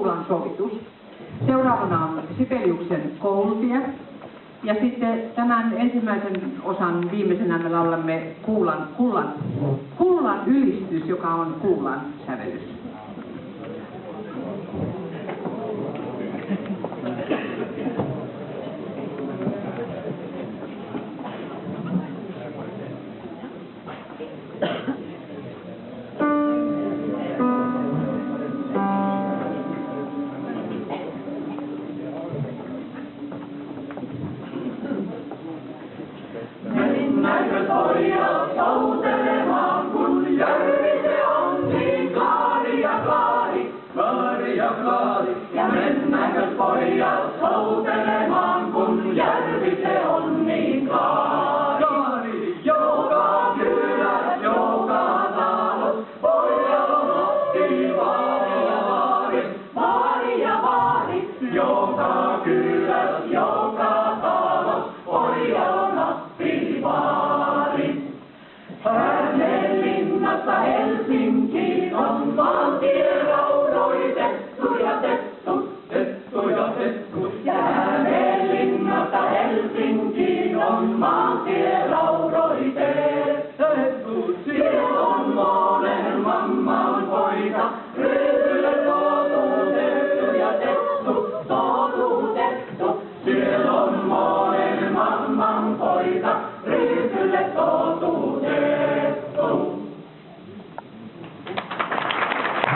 Kuulan sovitus. Seuraavana on Sibeliuksen Koulutie. Ja sitten tämän ensimmäisen osan viimeisenä me laulamme Kullan ylistys, joka on Kuulan sävellys. Mennäänkö pojat soutelemaan, kun järvi se on niin kaari ja kaari, kaari ja kaari. Ja mennäänkö pojat soutelemaan, kun järvi se on niin kaari, kaari. Joka kylä, joka talo, pojat on oppi vaari ja vaari, vaari ja vaari. Joka kylä, joka talo, pojat on oppi vaari. Hämeenlinnasta Helsinkiin on maantie raudoitettu ja tettu. Ja Hämeenlinnasta Helsinkiin on maantie